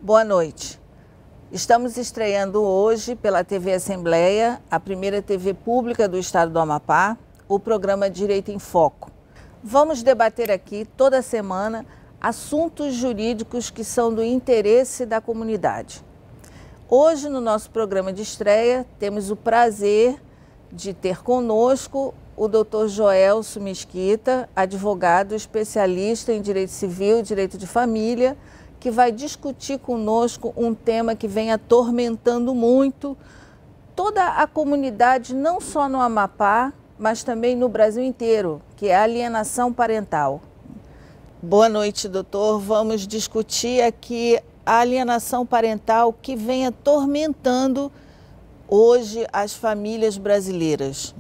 Boa noite. Estamos estreando hoje pela TV Assembleia, a primeira TV pública do estado do Amapá, o programa Direito em Foco. Vamos debater aqui toda semana assuntos jurídicos que são do interesse da comunidade. Hoje, no nosso programa de estreia, temos o prazer de ter conosco o Dr. Joelso Mesquita, advogado especialista em Direito Civil e Direito de Família, que vai discutir conosco um tema que vem atormentando muito toda a comunidade, não só no Amapá, mas também no Brasil inteiro, que é a alienação parental. Boa noite, doutor. Vamos discutir aqui a alienação parental que vem atormentando hoje as famílias brasileiras.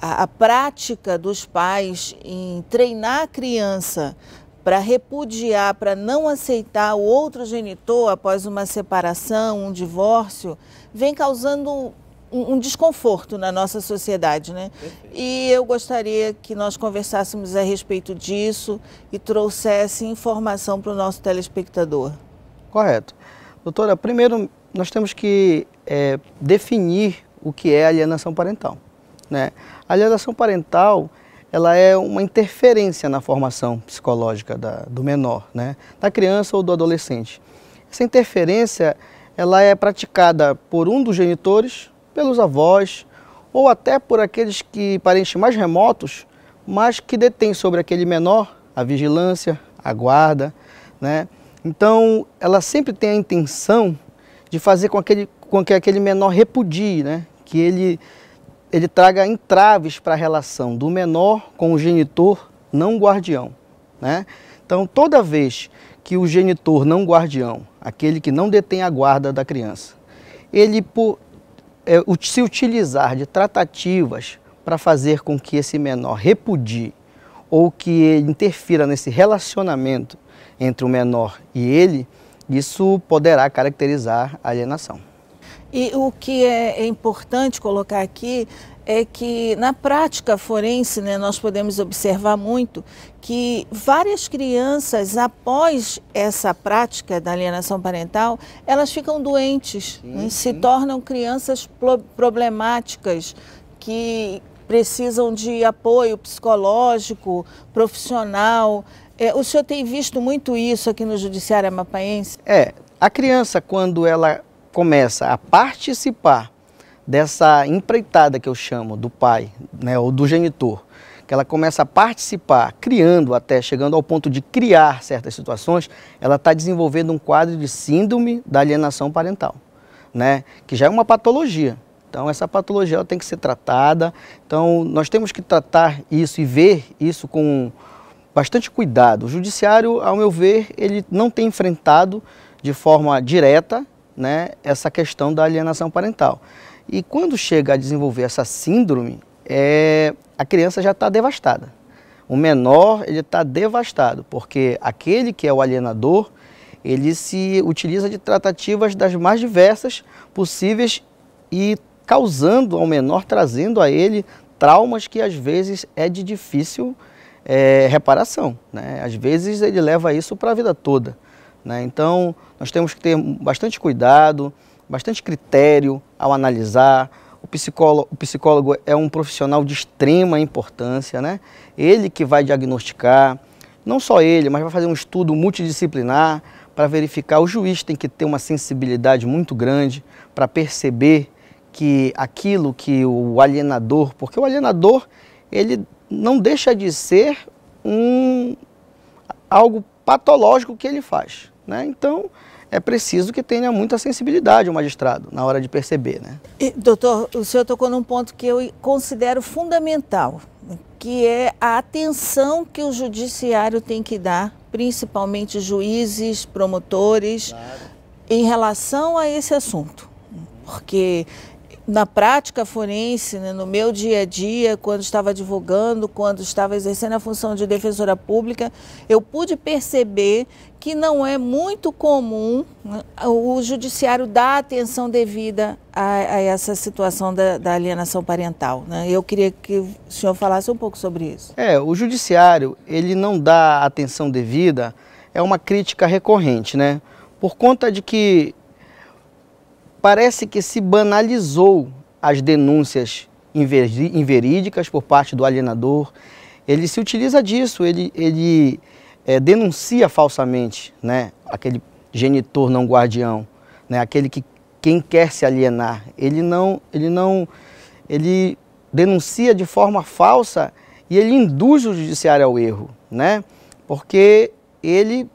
A prática dos pais em treinar a criança para repudiar, para não aceitar o outro genitor após uma separação, um divórcio, vem causando um desconforto na nossa sociedade, né? E eu gostaria que nós conversássemos a respeito disso e trouxesse informação para o nosso telespectador. Correto. Doutora, primeiro nós temos que definir o que é alienação parental, né? A alienação parental, ela é uma interferência na formação psicológica do menor, né? Da criança ou do adolescente. Essa interferência, ela é praticada por um dos genitores, pelos avós, ou até por aqueles parentes mais remotos, mas que detêm sobre aquele menor a vigilância, a guarda, né? Então, ela sempre tem a intenção de fazer com que aquele menor repudie, né? Que ele traga entraves para a relação do menor com o genitor não guardião, né? Então, toda vez que o genitor não guardião, aquele que não detém a guarda da criança, ele se utilizar de tratativas para fazer com que esse menor repudie ou que ele interfira nesse relacionamento entre o menor e ele, isso poderá caracterizar a alienação. E o que é importante colocar aqui é que na prática forense, né, nós podemos observar muito que várias crianças, após essa prática da alienação parental, elas ficam doentes, né, se tornam crianças problemáticas que precisam de apoio psicológico, profissional. O senhor tem visto muito isso aqui no Judiciário Amapaense? A criança, quando ela começa a participar dessa empreitada que eu chamo do pai, né, ou do genitor, que ela começa a participar, criando até, chegando ao ponto de criar certas situações, ela está desenvolvendo um quadro de síndrome da alienação parental, né, que já é uma patologia. Então, essa patologia ela tem que ser tratada. Então, nós temos que tratar isso e ver isso com bastante cuidado. O judiciário, ao meu ver, ele não tem enfrentado de forma direta, né, essa questão da alienação parental. E quando chega a desenvolver essa síndrome, a criança já está devastada. O menor, ele está devastado, porque aquele que é o alienador, ele se utiliza de tratativas das mais diversas possíveis e causando ao menor, trazendo a ele traumas que às vezes é de difícil reparação, né? Às vezes ele leva isso para a vida toda, né? Então, nós temos que ter bastante cuidado, bastante critério ao analisar. O psicólogo é um profissional de extrema importância, né? Ele que vai diagnosticar, não só ele, mas vai fazer um estudo multidisciplinar para verificar. O juiz tem que ter uma sensibilidade muito grande para perceber que aquilo que o alienador, porque o alienador, ele não deixa de ser algo patológico que ele faz, né? Então, é preciso que tenha muita sensibilidade o magistrado na hora de perceber, né? E, doutor, o senhor tocou num ponto que eu considero fundamental, que é a atenção que o judiciário tem que dar, principalmente juízes, promotores, claro, em relação a esse assunto. Porque na prática forense, né, no meu dia a dia, quando estava advogando, quando estava exercendo a função de defensora pública, eu pude perceber que não é muito comum, né, o judiciário dar atenção devida a essa situação da alienação parental, né? Eu queria que o senhor falasse um pouco sobre isso. O judiciário, ele não dá atenção devida, é uma crítica recorrente, né? por conta de que parece que se banalizou as denúncias inverídicas por parte do alienador. Ele se utiliza disso, ele denuncia falsamente, né, aquele genitor não guardião, né, aquele que quem quer se alienar. Ele denuncia de forma falsa e ele induz o judiciário ao erro, né, porque ele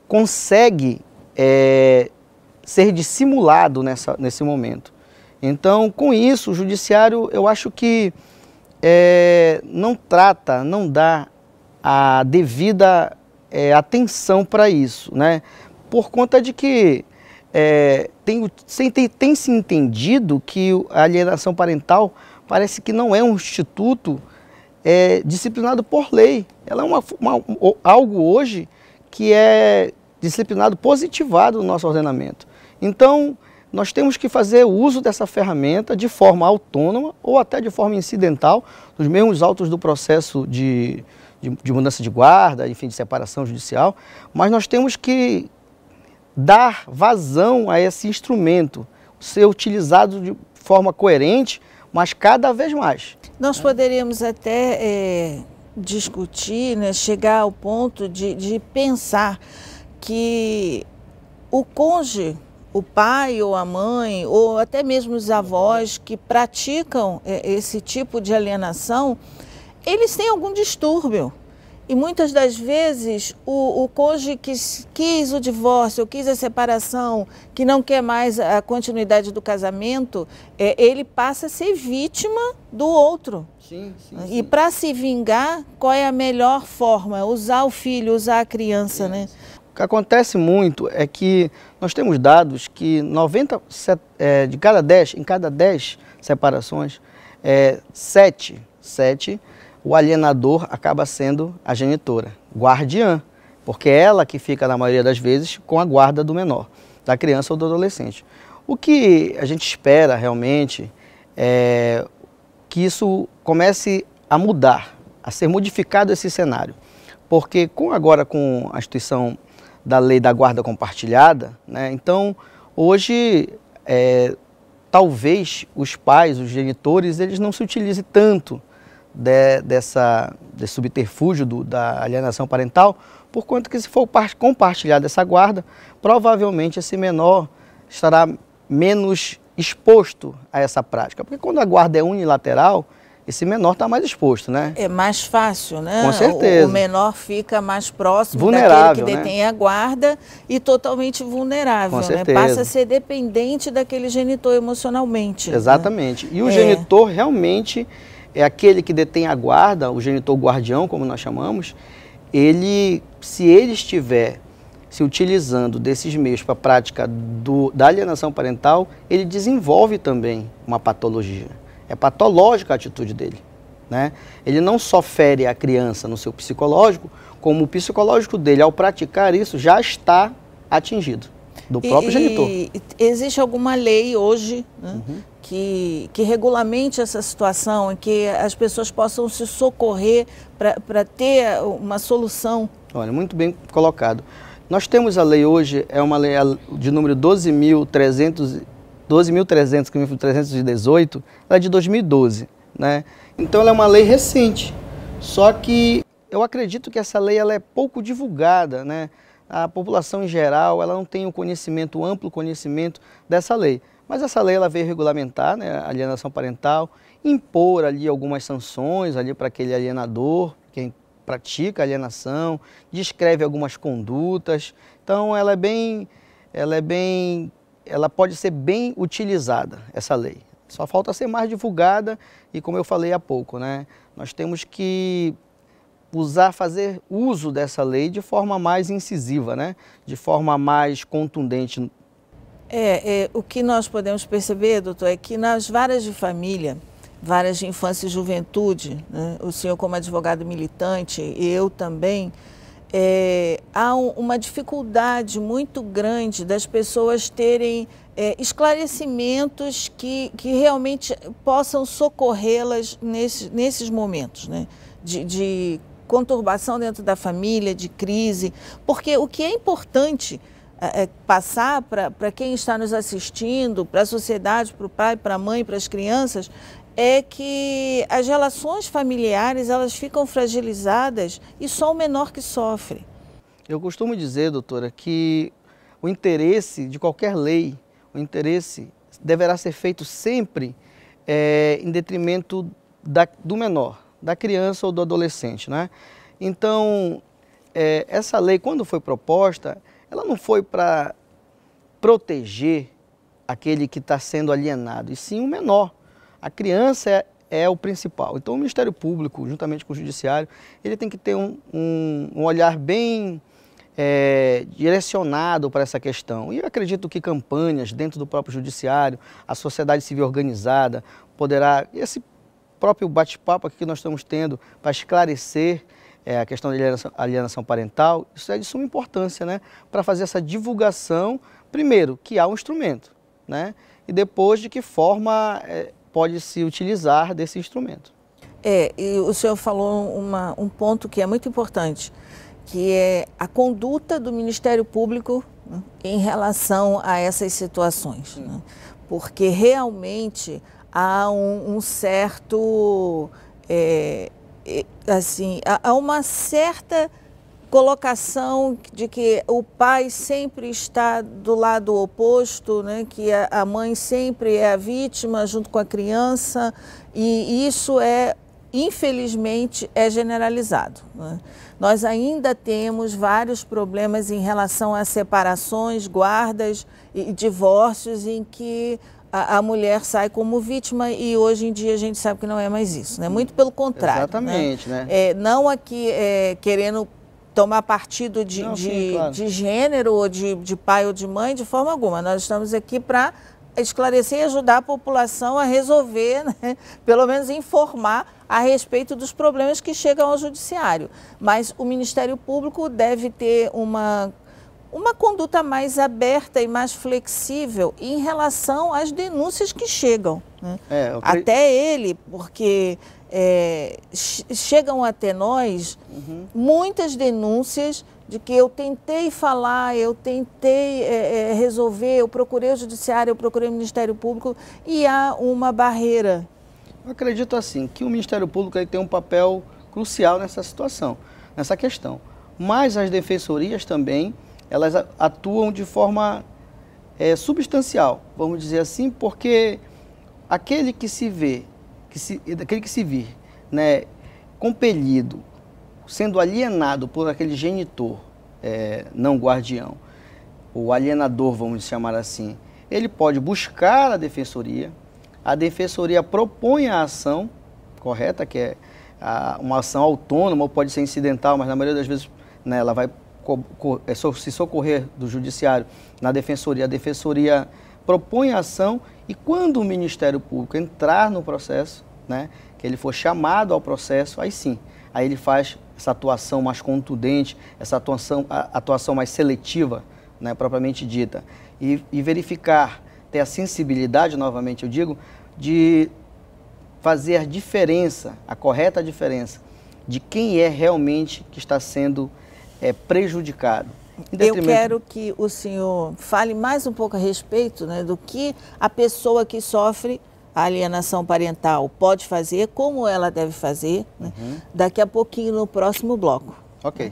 consegue ser dissimulado nesse momento. Então, com isso, o judiciário, eu acho que não dá a devida atenção para isso, né? Por conta de que tem se entendido que a alienação parental parece que não é um instituto disciplinado por lei. Ela é algo hoje que é disciplinado, positivado no nosso ordenamento. Então, nós temos que fazer uso dessa ferramenta de forma autônoma ou até de forma incidental, nos mesmos autos do processo de mudança de guarda, enfim, de separação judicial, mas nós temos que dar vazão a esse instrumento, ser utilizado de forma coerente, mas cada vez mais. Nós poderíamos até discutir, né, chegar ao ponto de pensar que o cônjuge, o pai ou a mãe, ou até mesmo os avós que praticam esse tipo de alienação, eles têm algum distúrbio. E muitas das vezes o cônjuge que quis o divórcio, quis a separação, que não quer mais a continuidade do casamento, ele passa a ser vítima do outro. Sim. E para se vingar, qual é a melhor forma? Usar o filho, usar a criança, né? O que acontece muito é que nós temos dados que em cada 10 separações, 7 o alienador acaba sendo a genitora, guardiã, porque é ela que fica, na maioria das vezes, com a guarda do menor, da criança ou do adolescente. O que a gente espera realmente é que isso comece a mudar, a ser modificado esse cenário, porque agora com a instituição da lei da guarda compartilhada, né, então hoje talvez os pais, os genitores, eles não se utilizem tanto desse subterfúgio da alienação parental, por conta que se for compartilhada essa guarda, provavelmente esse menor estará menos exposto a essa prática, porque quando a guarda é unilateral, esse menor está mais exposto, né? É mais fácil, né? Com certeza. O menor fica mais próximo vulnerável, daquele que detém a guarda e totalmente vulnerável, Com né? certeza. Passa a ser dependente daquele genitor emocionalmente. Exatamente. Né? E o genitor realmente é aquele que detém a guarda, o genitor guardião, como nós chamamos. Se ele estiver se utilizando desses meios para a prática da alienação parental, ele desenvolve também uma patologia. É patológica a atitude dele, né? Ele não só fere a criança no seu psicológico, como o psicológico dele, ao praticar isso, já está atingido do próprio genitor. Existe alguma lei hoje, né, que regulamente essa situação, em que as pessoas possam se socorrer para ter uma solução? Olha, muito bem colocado. Nós temos a lei hoje, é uma lei de número 12.318, ela é de 2012, né? Então ela é uma lei recente, só que eu acredito que essa lei ela é pouco divulgada, né? A população em geral ela não tem um amplo conhecimento dessa lei, mas essa lei ela veio regulamentar, né, a alienação parental, impor ali algumas sanções ali para aquele alienador, quem pratica alienação, descreve algumas condutas, então ela pode ser bem utilizada, essa lei. Só falta ser mais divulgada e, como eu falei há pouco, né, nós temos que fazer uso dessa lei de forma mais incisiva, né, de forma mais contundente. O que nós podemos perceber, doutor, é que nas varas de família, varas de infância e juventude, né, o senhor como advogado militante, eu também, há uma dificuldade muito grande das pessoas terem esclarecimentos que realmente possam socorrê-las nesses momentos, né? De conturbação dentro da família, de crise, porque o que é importante, passar para quem está nos assistindo, para a sociedade, para o pai, para a mãe, para as crianças, é que as relações familiares, elas ficam fragilizadas e só o menor que sofre. Eu costumo dizer, doutora, que o interesse de qualquer lei, o interesse deverá ser feito sempre em detrimento do menor, da criança ou do adolescente, né? Então, essa lei, quando foi proposta, ela não foi para proteger aquele que está sendo alienado, e sim o menor. A criança é o principal. Então, o Ministério Público, juntamente com o Judiciário, ele tem que ter um olhar bem direcionado para essa questão. E eu acredito que campanhas dentro do próprio Judiciário, a sociedade civil organizada, poderá, e esse próprio bate-papo aqui que nós estamos tendo para esclarecer a questão da alienação parental, isso é de suma importância, né? Para fazer essa divulgação, primeiro, que há um instrumento, né? E depois de que forma pode se utilizar desse instrumento. E o senhor falou um ponto que é muito importante, que é a conduta do Ministério Público, né, em relação a essas situações, né? Porque realmente há um certo, assim, há uma certa colocação de que o pai sempre está do lado oposto, né? Que a mãe sempre é a vítima junto com a criança, e isso infelizmente, é generalizado, né? Nós ainda temos vários problemas em relação a separações, guardas e divórcios em que a mulher sai como vítima, e hoje em dia a gente sabe que não é mais isso, né? Muito pelo contrário. Exatamente, né? Não aqui querendo tomar partido claro, de gênero, ou de pai ou de mãe, de forma alguma. Nós estamos aqui para esclarecer e ajudar a população a resolver, né? Pelo menos informar a respeito dos problemas que chegam ao Judiciário. Mas o Ministério Público deve ter uma conduta mais aberta e mais flexível em relação às denúncias que chegam, né? Até ele, porque chegam até nós muitas denúncias de que eu tentei falar, eu tentei resolver, eu procurei o Judiciário, eu procurei o Ministério Público, e há uma barreira. Eu acredito assim, que o Ministério Público ele tem um papel crucial nessa situação, nessa questão. Mas as defensorias também, elas atuam de forma substancial, vamos dizer assim, porque aquele que se vê, aquele que se vir, né, compelido, sendo alienado por aquele genitor não guardião, o alienador, vamos chamar assim, ele pode buscar a defensoria propõe a ação correta, que é uma ação autônoma, ou pode ser incidental, mas na maioria das vezes, né, ela vai se socorrer do Judiciário na defensoria. A defensoria propõe a ação, e quando o Ministério Público entrar no processo, né, que ele for chamado ao processo, aí sim, aí ele faz essa atuação mais contundente, essa atuação mais seletiva, né, propriamente dita, e verificar, ter a sensibilidade, novamente eu digo, de fazer a diferença, a correta diferença, de quem é realmente que está sendo prejudicado. Eu quero que o senhor fale mais um pouco a respeito, né, do que a pessoa que sofre a alienação parental pode fazer, como ela deve fazer, né, daqui a pouquinho no próximo bloco. Ok.